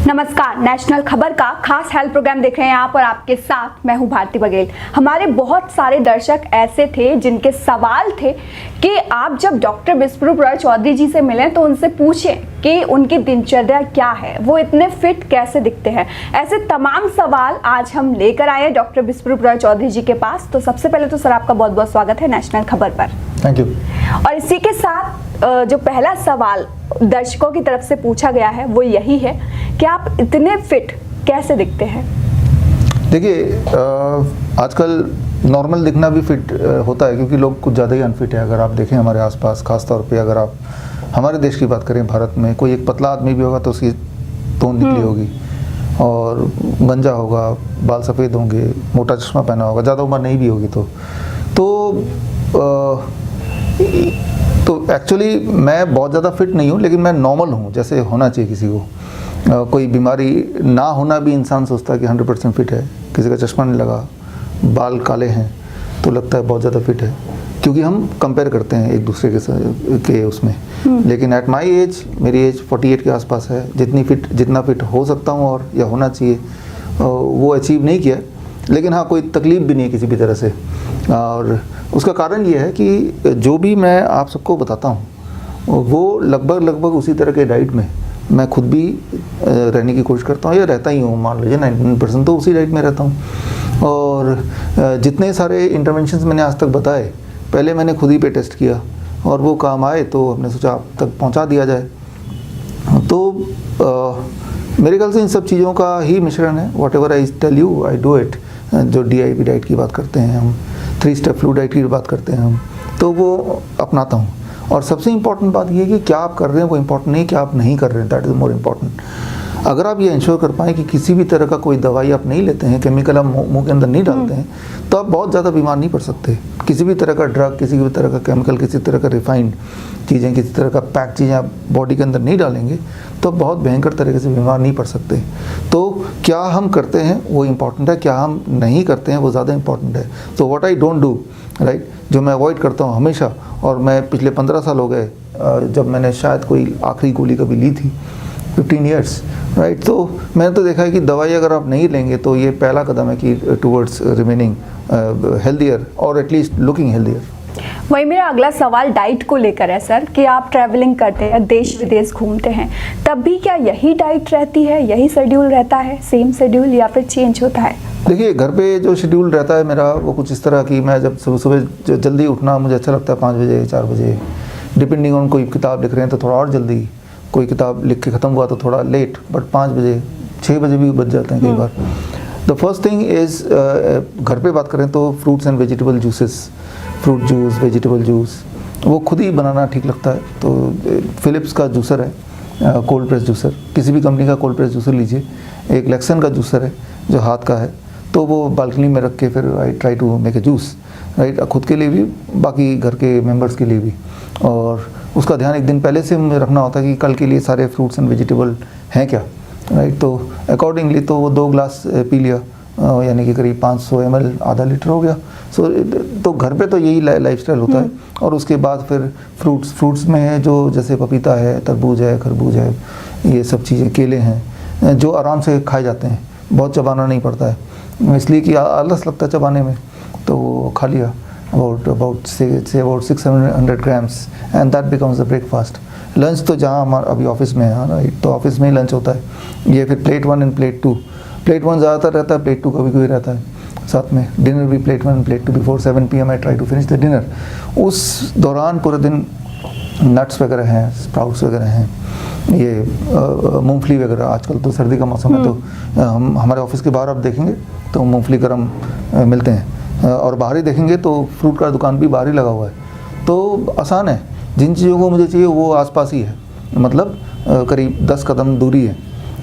नमस्कार, नेशनल खबर का खास हेल्थ प्रोग्राम देख रहे हैं आप और आपके साथ मैं हूं भारती बघेल। हमारे बहुत सारे दर्शक ऐसे थे जिनके सवाल थे कि आप जब डॉक्टर विश्वरूप रॉय चौधरी जी से मिलें तो उनसे पूछें कि उनकी दिनचर्या क्या है, वो इतने फिट कैसे दिखते हैं। ऐसे तमाम सवाल आज हम लेकर आए डॉक्टर विश्वरूप रॉय चौधरी जी के पास। तो सबसे पहले तो सर आपका बहुत बहुत स्वागत है नेशनल खबर पर। Thank you. और इसी के साथ जो पहला सवाल दर्शकों की तरफ से पूछा गया है वो यही है कि आप इतने फिट कैसे दिखते हैं। देखिए, आजकल नॉर्मल दिखना भी फिट होता है क्योंकि लोग कुछ ज़्यादा ही अनफिट है। अगर आप देखें हमारे आसपास, खास तौर पे अगर आप हमारे देश की बात करें, भारत में कोई एक पतला आदमी भी होगा तो उसकी तोंद निकली होगी और गंजा होगा, बाल सफ़ेद होंगे, मोटा चश्मा पहना होगा, ज़्यादा उम्र नहीं भी होगी तो एक्चुअली मैं बहुत ज़्यादा फिट नहीं हूँ, लेकिन मैं नॉर्मल हूँ जैसे होना चाहिए किसी को। कोई बीमारी ना होना भी इंसान सोचता है कि 100% फिट है। किसी का चश्मा नहीं लगा, बाल काले हैं तो लगता है बहुत ज़्यादा फिट है, क्योंकि हम कंपेयर करते हैं एक दूसरे के उसमें। लेकिन एट माई एज, मेरी एज 48 के आसपास है, जितना फिट हो सकता हूँ और या होना चाहिए वो अचीव नहीं किया। लेकिन हाँ, कोई तकलीफ़ भी नहीं है किसी भी तरह से। और उसका कारण ये है कि जो भी मैं आप सबको बताता हूँ वो लगभग उसी तरह के डाइट में मैं खुद भी रहने की कोशिश करता हूँ या रहता ही हूँ। मान लीजिए 99% तो उसी डाइट में रहता हूँ। और जितने सारे इंटरवेंशंस मैंने आज तक बताए, पहले मैंने खुद ही पे टेस्ट किया और वो काम आए तो हमने सोचा आप तक पहुँचा दिया जाए। तो मेरे ख्याल से इन सब चीज़ों का ही मिश्रण है। Whatever I tell you I do it. जो DIP डाइट की बात करते हैं हम, 3 स्टेप फ्लू डाइट की बात करते हैं हम, तो वो अपनाता हूँ। और सबसे इम्पॉर्टेंट बात ये है कि क्या आप कर रहे हैं वो इम्पॉर्टेंट नहीं, क्या आप नहीं कर रहे हैं, दैट इज़ मोर इम्पॉर्टेंट। अगर आप ये इंश्योर कर पाएँ कि किसी भी तरह का कोई दवाई आप नहीं लेते हैं, केमिकल आप मुंह के अंदर नहीं डालते हैं, तो आप बहुत ज़्यादा बीमार नहीं पड़ सकते। किसी भी तरह का ड्रग, किसी भी तरह का केमिकल, किसी तरह का रिफाइंड चीज़ें, किसी तरह का पैक चीज़ें आप बॉडी के अंदर नहीं डालेंगे तो बहुत भयंकर तरीके से बीमार नहीं पड़ सकते। तो क्या हम करते हैं वो इम्पॉर्टेंट है, क्या हम नहीं करते हैं वो ज़्यादा इम्पॉर्टेंट है। तो what I don't do, right, जो मैं अवॉइड करता हूँ हमेशा, और मैं पिछले 15 साल हो गए जब मैंने शायद कोई आखिरी गोली कभी ली थी, 15 ईयर्स, राइट। तो मैंने तो देखा है कि दवाई अगर आप नहीं लेंगे तो ये पहला कदम है कि टुवर्ड्स रिमेनिंग हेल्दियर और एटलीस्ट लुकिंग हेल्दियर। वही मेरा अगला सवाल डाइट को लेकर है सर कि आप ट्रैवलिंग करते हैं, देश विदेश घूमते हैं, तब भी क्या यही डाइट रहती है, यही शेड्यूल रहता है, सेम शेड्यूल, या फिर चेंज होता है? देखिए, घर पे जो शेड्यूल रहता है मेरा वो कुछ इस तरह की, मैं जब सुबह जल्दी उठना मुझे अच्छा लगता है, 5 बजे 4 बजे, डिपेंडिंग ऑन कोई किताब लिख रहे हैं तो थोड़ा और जल्दी, कोई किताब लिख के ख़त्म हुआ तो थोड़ा लेट, बट 5 बजे 6 बजे भी बच जाते हैं कई बार। द फर्स्ट थिंग इज़, घर पे बात करें तो fruits and vegetable juices, fruit juice, vegetable juice, वो खुद ही बनाना ठीक लगता है। तो फिलिप्स का जूसर है, कोल्ड प्रेस जूसर, किसी भी कंपनी का कोल्ड प्रेस जूसर लीजिए। एक लेक्सन का जूसर है जो हाथ का है, तो वो बालकनी में रख के फिर I try to make a juice, right, खुद के लिए भी, बाकी घर के मेंबर्स के लिए भी। और उसका ध्यान एक दिन पहले से मुझे रखना होता है कि कल के लिए सारे फ्रूट्स एंड वेजिटेबल हैं क्या, राइट। तो अकॉर्डिंगली तो वो 2 ग्लास पी लिया, यानी कि करीब 500 ml, आधा लीटर हो गया। तो घर पे तो यही लाइफस्टाइल होता है। और उसके बाद फिर फ्रूट्स में है जो जैसे पपीता है, तरबूज है, खरबूज है, ये सब चीज़ें, केले हैं जो आराम से खाए जाते हैं, बहुत चबाना नहीं पड़ता है, इसलिए कि आलस लगता है चबाने में, तो वो खा लिया about 600-700 grams and that becomes the breakfast. Lunch तो जहाँ हमारा अभी ऑफिस में है, राइट, तो ऑफिस में ही लंच होता है। ये फिर प्लेट 1 एंड प्लेट 2, प्लेट 1 ज़्यादातर रहता है, प्लेट 2 कभी कभी रहता है साथ में। डिनर भी plate 1 plate 2, before 7 PM I try to finish the dinner. उस दौरान पूरे दिन नट्स वगैरह हैं, स्प्राउट्स वगैरह हैं, ये मूंगफली वगैरह। आजकल तो सर्दी का मौसम है तो हम हमारे ऑफिस के बाहर आप देखेंगे तो मूंगफली गरम मिलते हैं, और बाहर ही देखेंगे तो फ्रूट का दुकान भी बाहर ही लगा हुआ है। तो आसान है, जिन चीज़ों को मुझे चाहिए वो आसपास ही है, मतलब करीब 10 कदम दूरी है,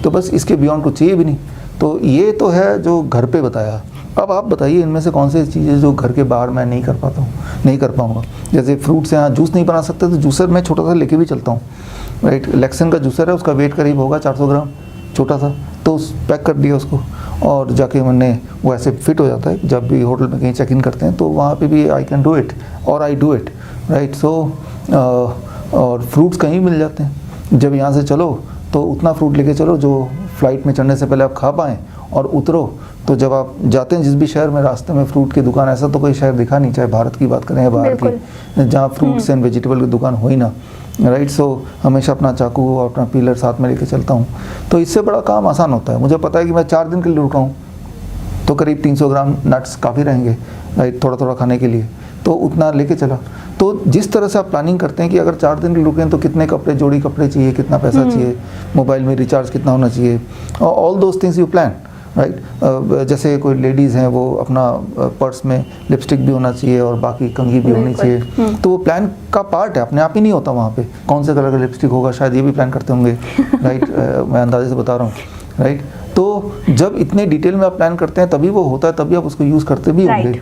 तो बस इसके बियॉन्ड कुछ चाहिए भी नहीं। तो ये तो है जो घर पे बताया। अब आप बताइए इनमें से कौन सी चीज़ें जो घर के बाहर मैं नहीं कर पाता हूँ, नहीं कर पाऊँगा। जैसे फ्रूट से, यहाँ जूस नहीं बना सकते तो जूसर मैं छोटा सा लेके भी चलता हूँ, राइट। लेक्सन का जूसर है, उसका वेट करीब होगा 400 ग्राम, छोटा सा, तो पैक कर दिया उसको, और जाके मैंने वो ऐसे फिट हो जाता है। जब भी होटल में कहीं चेक इन करते हैं तो वहाँ पे भी आई कैन डू इट और आई डू इट, राइट। सो और फ्रूट्स कहीं मिल जाते हैं। जब यहाँ से चलो तो उतना फ्रूट लेके चलो जो फ्लाइट में चढ़ने से पहले आप खा पाएँ और उतरो। तो जब आप जाते हैं जिस भी शहर में, रास्ते में फ्रूट की दुकान, ऐसा तो कोई शहर दिखा नहीं, चाहे भारत की बात करें या बाहर की, जहाँ फ्रूट्स एंड वेजिटेबल की दुकान हो ही ना, राइट। सो हमेशा अपना चाकू और अपना पीलर साथ में लेके चलता हूँ, तो इससे बड़ा काम आसान होता है। मुझे पता है कि मैं 4 दिन के लिए रुका हूँ, तो करीब 300 ग्राम नट्स काफ़ी रहेंगे, राइट, थोड़ा थोड़ा खाने के लिए, तो उतना लेके चला। तो जिस तरह से आप प्लानिंग करते हैं कि अगर 4 दिन के रुकें तो कितने कपड़े, जोड़ी कपड़े चाहिए, कितना पैसा चाहिए, मोबाइल में रिचार्ज कितना होना चाहिए, all those things you plan, right. जैसे कोई लेडीज़ हैं, वो अपना पर्स में लिपस्टिक भी होना चाहिए और बाकी कंघी भी होनी चाहिए, तो वो प्लान का पार्ट है, अपने आप ही नहीं होता। वहाँ पे कौन से कलर का लिपस्टिक होगा, शायद ये भी प्लान करते होंगे, राइट। मैं अंदाजे से बता रहा हूँ, राइट। तो जब इतने डिटेल में आप प्लान करते हैं तभी वो होता है, तभी आप उसको यूज़ करते भी होंगे।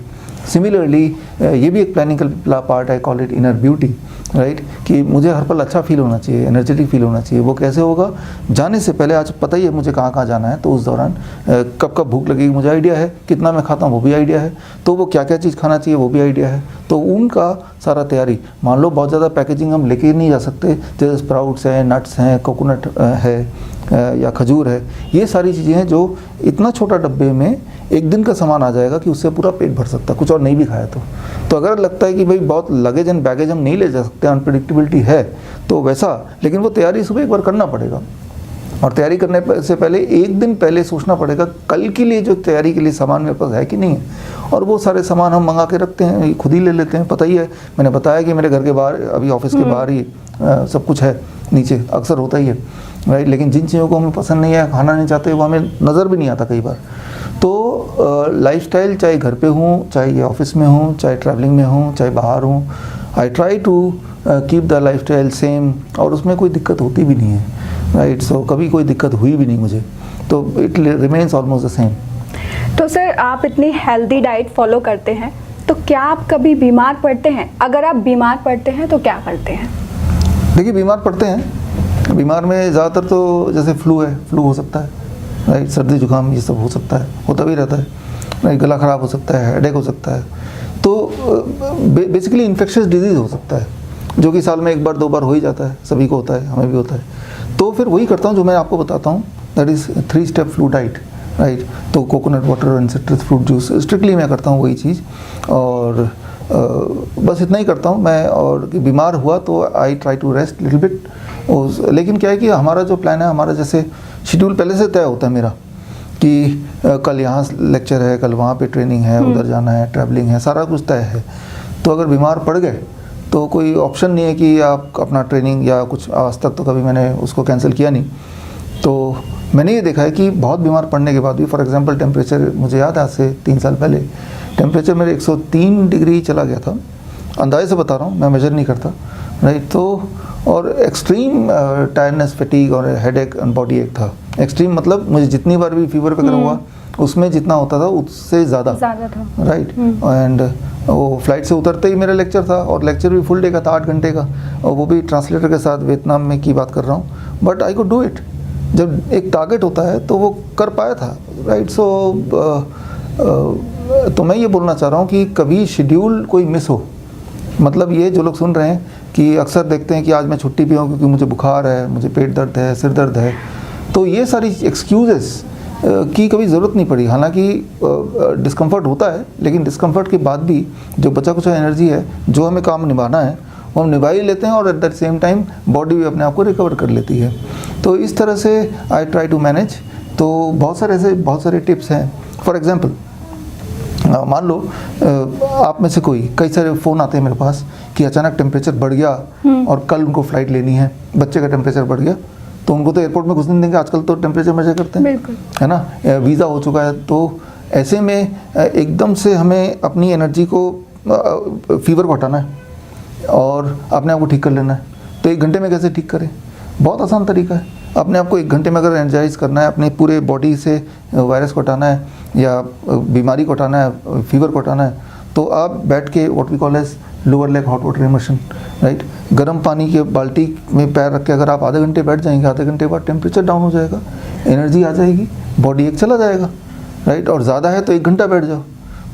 सिमिलरली ये भी एक प्लानिंग का पार्ट है, call it inner beauty, right, कि मुझे हर पल अच्छा फील होना चाहिए, एनर्जेटिक फील होना चाहिए। वो कैसे होगा, जाने से पहले आज पता ही है मुझे कहाँ कहाँ जाना है, तो उस दौरान कब कब भूख लगेगी मुझे आइडिया है, कितना मैं खाता हूँ वो भी आइडिया है, तो वो क्या क्या चीज़ खाना चाहिए वो भी आइडिया है। तो उनका सारा तैयारी, मान लो बहुत ज़्यादा पैकेजिंग हम लेके नहीं जा सकते, जैसे स्प्राउट्स हैं, नट्स हैं, कोकोनट है या खजूर है, ये सारी चीज़ें हैं जो इतना छोटा डब्बे में एक दिन का सामान आ जाएगा कि उससे पूरा पेट भर सकता है, कुछ और नहीं भी खाया तो अगर लगता है कि भाई बहुत लगेज एंड बैगेज हम नहीं ले जा सकते, अनप्रेडिक्टेबिलिटी है, तो वैसा, लेकिन वो तैयारी सुबह एक बार करना पड़ेगा। और तैयारी करने से पहले एक दिन पहले सोचना पड़ेगा कल के लिए जो तैयारी के लिए सामान मेरे पास है कि नहीं है, और वो सारे सामान हम मंगा के रखते हैं, खुद ही ले लेते हैं। पता ही है, मैंने बताया कि मेरे घर के बाहर, अभी ऑफिस के बाहर ही सब कुछ है, नीचे अक्सर होता ही है, राइट। लेकिन जिन चीज़ों को हमें पसंद नहीं है, खाना नहीं चाहते, वो हमें नज़र भी नहीं आता कई बार। तो लाइफस्टाइल चाहे घर पे हूँ, चाहे ये ऑफिस में हूँ, चाहे ट्रैवलिंग में हूँ, चाहे बाहर हूँ, I try to keep the lifestyle same, और उसमें कोई दिक्कत होती भी नहीं है, राइट। सो कभी कोई दिक्कत हुई भी नहीं मुझे, तो it remains almost the same. तो सर, आप इतनी हेल्दी डाइट फॉलो करते हैं, तो क्या आप कभी बीमार पड़ते हैं? अगर आप बीमार पड़ते हैं तो क्या करते हैं? देखिए, बीमार पड़ते हैं, बीमार में ज़्यादातर तो जैसे फ्लू है, फ्लू हो सकता है, राइट, सर्दी जुकाम ये सब हो सकता है, होता भी रहता है, राइट, गला ख़राब हो सकता है, हेडेक हो सकता है, तो बेसिकली इन्फेक्शियस डिजीज़ हो सकता है, जो कि साल में 1 बार 2 बार हो ही जाता है, सभी को होता है, हमें भी होता है। तो फिर वही करता हूँ जो मैं आपको बताता हूँ, that is 3 step flu diet, right. तो coconut water and citrus fruit juice, strictly मैं करता हूँ वही चीज़, और बस इतना ही करता हूँ मैं। और बीमार हुआ तो I try to rest little bit. लेकिन क्या है कि हमारा जो प्लान है, हमारा जैसे शेड्यूल पहले से तय होता है मेरा, कि कल यहाँ लेक्चर है, कल वहाँ पे ट्रेनिंग है, उधर जाना है, ट्रैवलिंग है, सारा कुछ तय है। तो अगर बीमार पड़ गए तो कोई ऑप्शन नहीं है कि आप अपना ट्रेनिंग या कुछ, आज तक तो कभी मैंने उसको कैंसिल किया नहीं। तो मैंने ये देखा है कि बहुत बीमार पड़ने के बाद भी, फॉर एग्जांपल टेम्परेचर, मुझे याद है आज से 3 साल पहले टेम्परेचर मेरे 103 डिग्री चला गया था, अंदाजे से बता रहा हूँ, मैं मेजर नहीं करता, राइट। तो और एक्सट्रीम टायर्डनेस, फैटीग और हेडेक एंड बॉडी एक था। एक्सट्रीम मतलब मुझे जितनी बार भी फीवर वगैरह हुआ, उसमें जितना होता था उससे ज़्यादा था, राइट। एंड वो फ्लाइट से उतरते ही मेरा लेक्चर था, और लेक्चर भी फुल डे का था, 8 घंटे का, और वो भी ट्रांसलेटर के साथ, वियतनाम में की बात कर रहा हूँ, but I could do it. जब एक टारगेट होता है तो वो कर पाया था, राइट। सो तो मैं ये बोलना चाह रहा हूँ कि कभी शेड्यूल कोई मिस हो, मतलब ये जो लोग सुन रहे हैं कि अक्सर देखते हैं कि आज मैं छुट्टी पे हूँ क्योंकि मुझे बुखार है, मुझे पेट दर्द है, सिर दर्द है, तो ये सारी एक्सक्यूज़ेस की कभी ज़रूरत नहीं पड़ी। हालांकि डिस्कम्फर्ट होता है, लेकिन डिस्कम्फर्ट के बाद भी जो बचा कुछ एनर्जी है, जो हमें काम निभाना है, वो हम निभा ही लेते हैं, और at the same time body भी अपने आप को रिकवर कर लेती है। तो इस तरह से आई ट्राई टू मैनेज। तो बहुत सारे टिप्स हैं। फॉर एग्जांपल, मान लो आप में से कोई, कई सारे फ़ोन आते हैं मेरे पास कि अचानक टेम्परेचर बढ़ गया और कल उनको फ़्लाइट लेनी है, बच्चे का टेम्परेचर बढ़ गया, तो उनको तो एयरपोर्ट में घुसने नहीं देंगे, आजकल तो टेम्परेचर मेजर करते हैं, है ना, वीज़ा हो चुका है। तो ऐसे में एकदम से हमें अपनी एनर्जी को, फीवर को हटाना है और अपने आप को ठीक कर लेना है। तो 1 घंटे में कैसे ठीक करें? बहुत आसान तरीका है। अपने आप को 1 घंटे में अगर एनर्जाइज करना है, अपने पूरे बॉडी से वायरस को हटाना है या बीमारी को हटाना है, फीवर को हटाना है, तो आप बैठ के what we call as lower leg hot water immersion, right, गर्म पानी के बाल्टी में पैर रख के अगर आप आधे घंटे बैठ जाएंगे, आधे घंटे बाद टेम्परेचर डाउन हो जाएगा, एनर्जी आ जाएगी, बॉडी एक चला जाएगा, राइट। और ज़्यादा है तो 1 घंटा बैठ जाओ।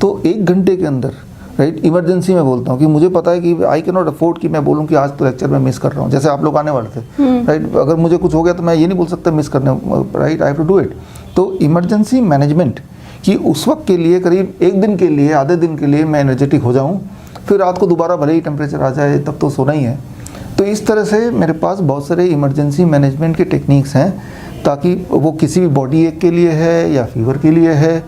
तो 1 घंटे के अंदर राइट। इमरजेंसी में बोलता हूँ कि मुझे पता है कि आई कैन नॉट अफोर्ड कि मैं बोलूँ कि आज तो लेक्चर में मिस कर रहा हूँ, जैसे आप लोग आने वाले थे, राइट। अगर मुझे कुछ हो गया तो मैं ये नहीं बोल सकता मिस करने, right, I have to do it. तो इमरजेंसी मैनेजमेंट कि उस वक्त के लिए करीब एक दिन के लिए, आधे दिन के लिए मैं एनर्जेटिक हो जाऊँ, फिर रात को दोबारा भले ही टेम्परेचर आ जाए तब तो सोना ही है। तो इस तरह से मेरे पास बहुत सारे इमरजेंसी मैनेजमेंट के टेक्निक्स हैं, ताकि वो किसी भी बॉडी एक के लिए है या फीवर के लिए है,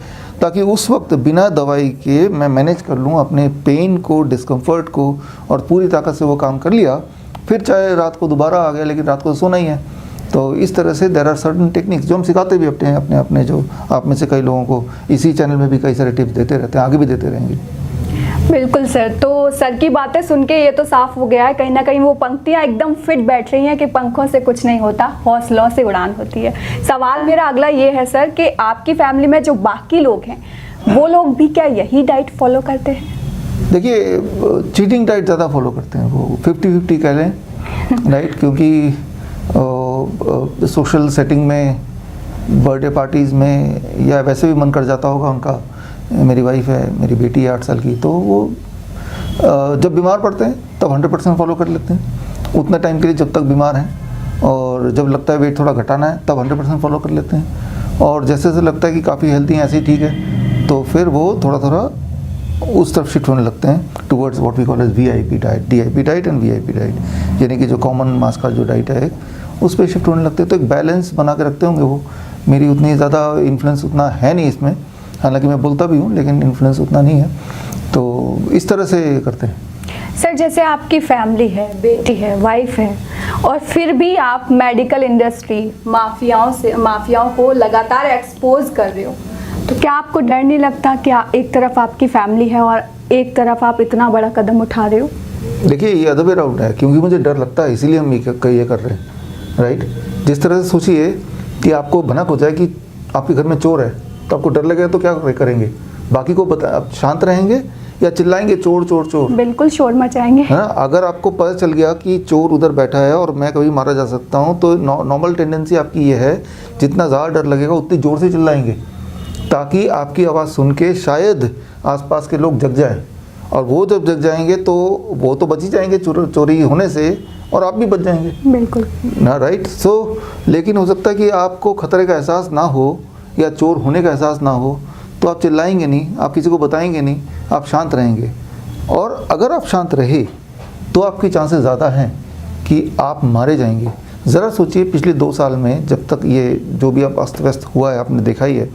ताकि उस वक्त बिना दवाई के मैं मैनेज कर लूँ अपने पेन को, डिस्कम्फर्ट को, और पूरी ताकत से वो काम कर लिया, फिर चाहे रात को दोबारा आ गया लेकिन रात को सोना ही है। तो इस तरह से देयर आर सर्टन टेक्निक्स जो हम सिखाते भी अपने जो आप में से कई लोगों को इसी चैनल में भी कई सारे टिप्स देते रहते हैं, आगे भी देते रहेंगे। बिल्कुल सर। तो सर की बातें सुन के ये तो साफ हो गया है, कहीं ना कहीं वो पंक्तियां एकदम फिट बैठ रही हैं कि पंखों से कुछ नहीं होता, हौसलों से उड़ान होती है। सवाल मेरा अगला ये है सर कि आपकी फैमिली में जो बाकी लोग हैं वो लोग भी क्या यही डाइट फॉलो करते हैं? देखिए, चीटिंग डाइट ज़्यादा फॉलो करते हैं, वो 50-50 कह लें, राइट। क्योंकि सोशल सेटिंग में, बर्थडे पार्टीज़ में, या वैसे भी मन कर जाता होगा उनका, मेरी वाइफ है, मेरी बेटी है 8 साल की, तो वो जब बीमार पड़ते हैं तब 100% फॉलो कर लेते हैं उतना टाइम के लिए जब तक बीमार हैं, और जब लगता है वेट थोड़ा घटाना है तब 100% फॉलो कर लेते हैं, और जैसे जैसे लगता है कि काफ़ी हेल्थी हैं, ऐसे ही ठीक है, तो फिर वो थोड़ा थोड़ा उस तरफ शिफ्ट होने लगते हैं towards what we call as VIP diet, DIP diet and VIP diet, यानी कि जो कॉमन मास का जो डाइट है उस पर शिफ्ट होने लगते हैं। तो एक बैलेंस बना के रखते होंगे वो। मेरी उतनी ज़्यादा इन्फ्लुएंस उतना है नहीं इसमें, हालांकि मैं बोलता भी हूँ लेकिन इन्फ्लुएंस उतना नहीं है, तो इस तरह से करते हैं। सर जैसे आपकी फैमिली है, बेटी है, वाइफ है, और फिर भी आप मेडिकल इंडस्ट्री माफियाओं को लगातार एक्सपोज कर रहे हो, तो क्या आपको डर नहीं लगता कि एक तरफ आपकी फैमिली है और एक तरफ आप इतना बड़ा कदम उठा रहे हो? देखिए, ये अदब राउंड है, क्योंकि मुझे डर लगता है इसीलिए हम ये कर रहे हैं, राइट। जिस तरह से सोचिए कि आपको भनक हो जाए कि आपके घर में चोर है, तो आपको डर लगेगा तो क्या करेंगे? बाकी को आप शांत रहेंगे या चिल्लाएंगे चोर चोर चोर? बिल्कुल शोर मचाएंगे, है ना। अगर आपको पता चल गया कि चोर उधर बैठा है और मैं कभी मारा जा सकता हूँ, तो नॉर्मल टेंडेंसी आपकी ये है, जितना ज़्यादा डर लगेगा उतनी ज़ोर से चिल्लाएंगे, ताकि आपकी आवाज़ सुन के शायद आसपास के लोग जग जाएं, और वो जब जग जाएंगे तो वो तो बच ही जाएंगे चोरी होने से, और आप भी बच जाएंगे, बिल्कुल ना, राइट। सो लेकिन हो सकता है कि आपको खतरे का एहसास ना हो या चोर होने का एहसास ना हो, तो आप चिल्लाएंगे नहीं, आप किसी को बताएंगे नहीं, आप शांत रहेंगे। और अगर आप शांत रहे तो आपकी चांसेस ज़्यादा हैं कि आप मारे जाएंगे। ज़रा सोचिए, पिछले 2 साल में जब तक ये जो भी अब अस्त व्यस्त हुआ है आपने देखा ही है,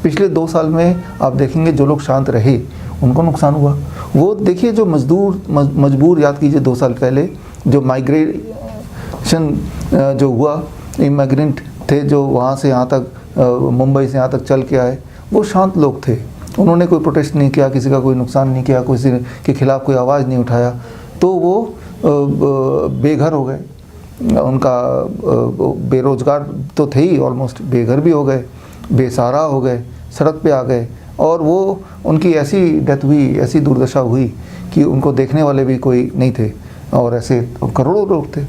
पिछले 2 साल में आप देखेंगे जो लोग शांत रहे उनको नुकसान हुआ। वो देखिए, जो मजबूर याद कीजिए 2 साल पहले जो माइग्रेशन जो हुआ, इमिग्रेंट थे जो वहाँ से यहाँ तक, मुंबई से यहाँ तक चल के आए, वो शांत लोग थे, उन्होंने कोई प्रोटेस्ट नहीं किया, किसी का कोई नुकसान नहीं किया, किसी के खिलाफ कोई आवाज़ नहीं उठाया, तो वो बेघर हो गए, उनका बेरोजगार तो थे ही, ऑलमोस्ट बेघर भी हो गए, बेसहारा हो गए, सड़क पे आ गए, और वो उनकी ऐसी डेथ हुई, ऐसी दुर्दशा हुई कि उनको देखने वाले भी कोई नहीं थे, और ऐसे करोड़ों लोग थे।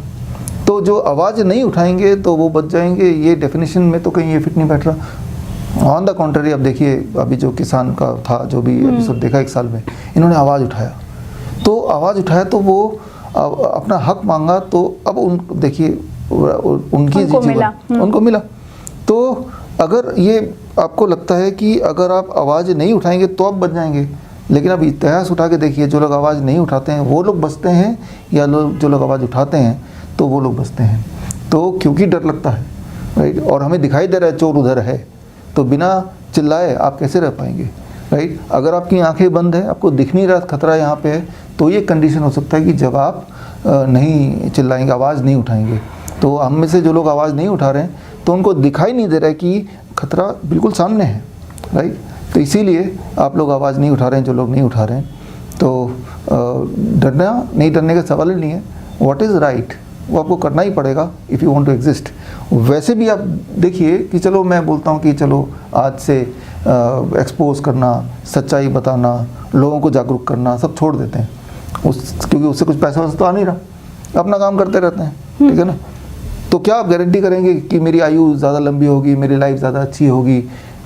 तो जो आवाज़ नहीं उठाएंगे तो वो बच जाएंगे, ये डेफिनेशन में तो कहीं ये फिट नहीं बैठ रहा। ऑन द कॉन्ट्ररी, अब देखिए, अभी जो किसान का था, जो भी एपिसोड देखा 1 साल में, इन्होंने आवाज़ उठाया, तो आवाज़ उठाया तो वो अपना हक मांगा, तो अब देखिए उनकी उनको मिला। तो अगर ये आपको लगता है कि अगर आप आवाज़ नहीं उठाएंगे तो आप बच जाएंगे, लेकिन अब इतिहास उठा के देखिए, जो लोग आवाज़ नहीं उठाते हैं वो लोग बचते हैं, या जो लोग आवाज़ उठाते हैं तो वो लोग बचते हैं। तो क्योंकि डर लगता है, राइट, और हमें दिखाई दे रहा है चोर उधर है, तो बिना चिल्लाए आप कैसे रह पाएंगे, राइट। अगर आपकी आंखें बंद है, आपको दिख नहीं रहा खतरा यहाँ पे है, तो ये कंडीशन हो सकता है कि जब आप नहीं चिल्लाएंगे, आवाज़ नहीं उठाएंगे। तो हम में से जो लोग आवाज़ नहीं उठा रहे हैं, तो उनको दिखाई नहीं दे रहा है कि खतरा बिल्कुल सामने है, राइट। तो इसीलिए आप लोग आवाज़ नहीं उठा रहे हैं, जो लोग नहीं उठा रहे हैं। तो डरने का सवाल ही नहीं है। व्हाट इज़ राइट वो आपको करना ही पड़ेगा if you want to exist. वैसे भी आप देखिए कि चलो, मैं बोलता हूँ कि चलो आज से एक्सपोज करना, सच्चाई बताना, लोगों को जागरूक करना सब छोड़ देते हैं, क्योंकि उससे कुछ पैसा वैसा तो आ नहीं रहा, अपना काम करते रहते हैं, ठीक है ना। तो क्या आप गारंटी करेंगे कि मेरी आयु ज़्यादा लंबी होगी, मेरी लाइफ ज़्यादा अच्छी होगी,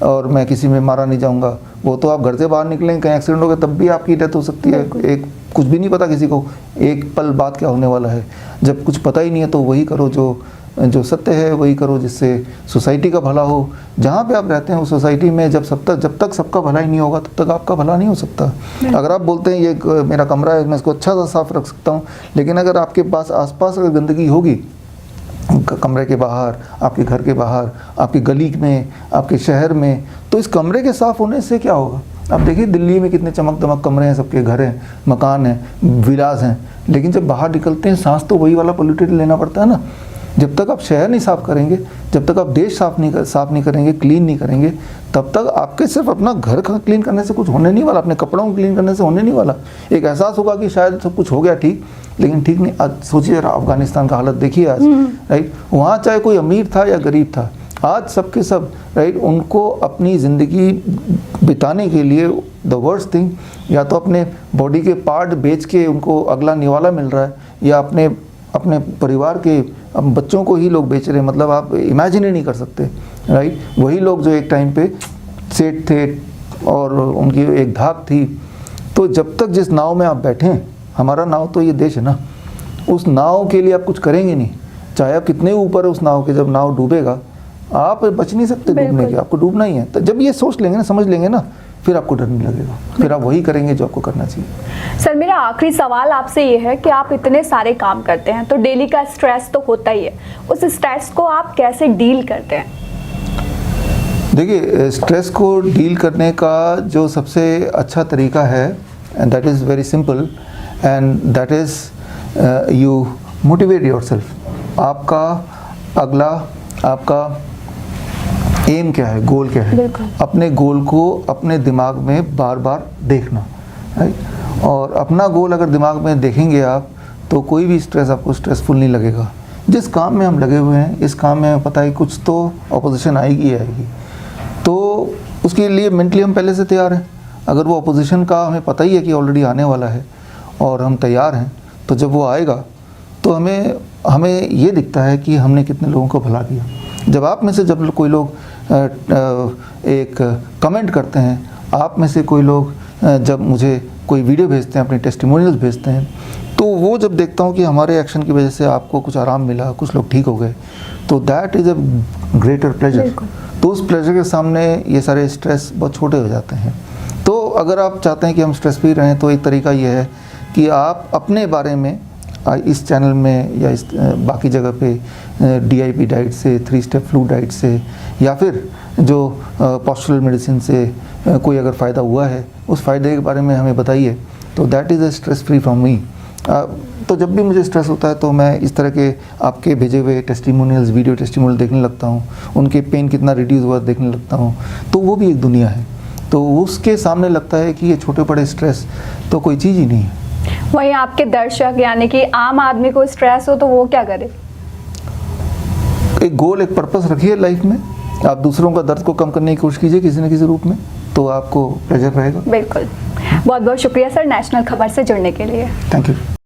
और मैं किसी में मारा नहीं जाऊंगा। वो तो आप घर से बाहर निकलेंगे, कहीं एक्सीडेंट हो गया तब भी आपकी डेथ हो सकती है। एक कुछ भी नहीं पता किसी को, एक पल बाद क्या होने वाला है। जब कुछ पता ही नहीं है तो वही करो जो सत्य है, वही करो जिससे सोसाइटी का भला हो। जहाँ पे आप रहते हैं उस सोसाइटी में जब तक सबका भला ही नहीं होगा तब तक आपका भला नहीं हो सकता। अगर आप बोलते हैं ये मेरा कमरा है, मैं इसको अच्छा सा साफ रख सकता हूँ, लेकिन अगर आपके पास आसपास अगर गंदगी होगी, कमरे के बाहर, आपके घर के बाहर, आपकी गली में, आपके शहर में, तो इस कमरे के साफ़ होने से क्या होगा। आप देखिए दिल्ली में कितने चमक दमक कमरे हैं, सबके घर हैं, मकान हैं, विलास हैं, लेकिन जब बाहर निकलते हैं सांस तो वही वाला पोल्यूटेड लेना पड़ता है ना। जब तक आप शहर नहीं साफ़ करेंगे, जब तक आप देश साफ़ नहीं करेंगे, क्लीन नहीं करेंगे, तब तक आपके सिर्फ अपना घर क्लीन करने से कुछ होने नहीं वाला, अपने कपड़ों को क्लीन करने से होने नहीं वाला। एक एहसास होगा कि शायद सब कुछ हो गया ठीक, लेकिन ठीक नहीं। आज सोचिए जरा अफगानिस्तान का हालत देखिए आज, राइट। वहाँ चाहे कोई अमीर था या गरीब था, आज सबके सब, राइट, उनको अपनी ज़िंदगी बिताने के लिए द वर्स्ट थिंग, या तो अपने बॉडी के पार्ट बेच के उनको अगला निवाला मिल रहा है, या अपने परिवार के बच्चों को ही लोग बेच रहे हैं। मतलब आप इमेजिन ही नहीं कर सकते, राइट। वही लोग जो एक टाइम पे सेठ थे और उनकी एक धाक थी। तो जब तक जिस नाव में आप बैठें, हमारा नाव तो ये देश है ना, उस नाव के लिए आप कुछ करेंगे नहीं, चाहे आप कितने ऊपर है उस नाव के, जब नाव डूबेगा आप बच नहीं सकते डूबने के, आपको डूबना ही है। तो जब ये सोच लेंगे ना, समझ लेंगे ना, फिर आपको डर नहीं लगेगा, फिर आप वही करेंगे जो आपको करना चाहिए। सर मेरा आखिरी सवाल आपसे ये है कि आप इतने सारे काम करते हैं तो डेली का स्ट्रेस तो होता ही है, उस स्ट्रेस को आप कैसे डील करते हैं? देखिए, स्ट्रेस को डील करने का जो सबसे अच्छा तरीका है, and that is very simple, and that is you motivate yourself. आपका एम क्या है, गोल क्या है, अपने गोल को अपने दिमाग में बार बार देखना, राइट। और अपना गोल अगर दिमाग में देखेंगे आप, तो कोई भी स्ट्रेस आपको स्ट्रेसफुल नहीं लगेगा। जिस काम में हम लगे हुए हैं, इस काम में हमें पता है कुछ तो अपोजिशन आएगी, तो उसके लिए मेंटली हम पहले से तैयार हैं। अगर वो अपोजिशन का हमें पता ही है कि ऑलरेडी आने वाला है और हम तैयार हैं, तो जब वो आएगा तो हमें ये दिखता है कि हमने कितने लोगों को भला किया। जब आप में से जब कोई लोग एक कमेंट करते हैं, आप में से कोई लोग जब मुझे कोई वीडियो भेजते हैं, अपने टेस्टिमोनियल्स भेजते हैं, तो वो जब देखता हूँ कि हमारे एक्शन की वजह से आपको कुछ आराम मिला, कुछ लोग ठीक हो गए, तो that is a greater pleasure. तो उस प्लेजर के सामने ये सारे स्ट्रेस बहुत छोटे हो जाते हैं। तो अगर आप चाहते हैं कि हम स्ट्रेस फ्री रहें, तो एक तरीका ये है कि आप अपने बारे में इस चैनल में या इस बाकी जगह पे DIP डाइट से, 3 स्टेप फ्लू डाइट से, या फिर जो पॉस्चरल मेडिसिन से कोई अगर फ़ायदा हुआ है, उस फ़ायदे के बारे में हमें बताइए। तो that is a stress free from me. तो जब भी मुझे स्ट्रेस होता है तो मैं इस तरह के आपके भेजे हुए टेस्टिमोनियल्स, वीडियो टेस्टिमोनियल देखने लगता हूँ, उनके पेन कितना रिड्यूस हुआ देखने लगता हूँ। तो वो भी एक दुनिया है, तो उसके सामने लगता है कि ये छोटे बड़े स्ट्रेस तो कोई चीज़ ही नहीं है। वहीं आपके दर्शक यानी कि आम आदमी को स्ट्रेस हो तो वो क्या करे? एक गोल, एक पर्पस रखिए लाइफ में। आप दूसरों का दर्द को कम करने की कोशिश कीजिए किसी न किसी रूप में, तो आपको प्लेजर रहेगा। बिल्कुल। बहुत बहुत शुक्रिया सर नेशनल खबर से जुड़ने के लिए। Thank you.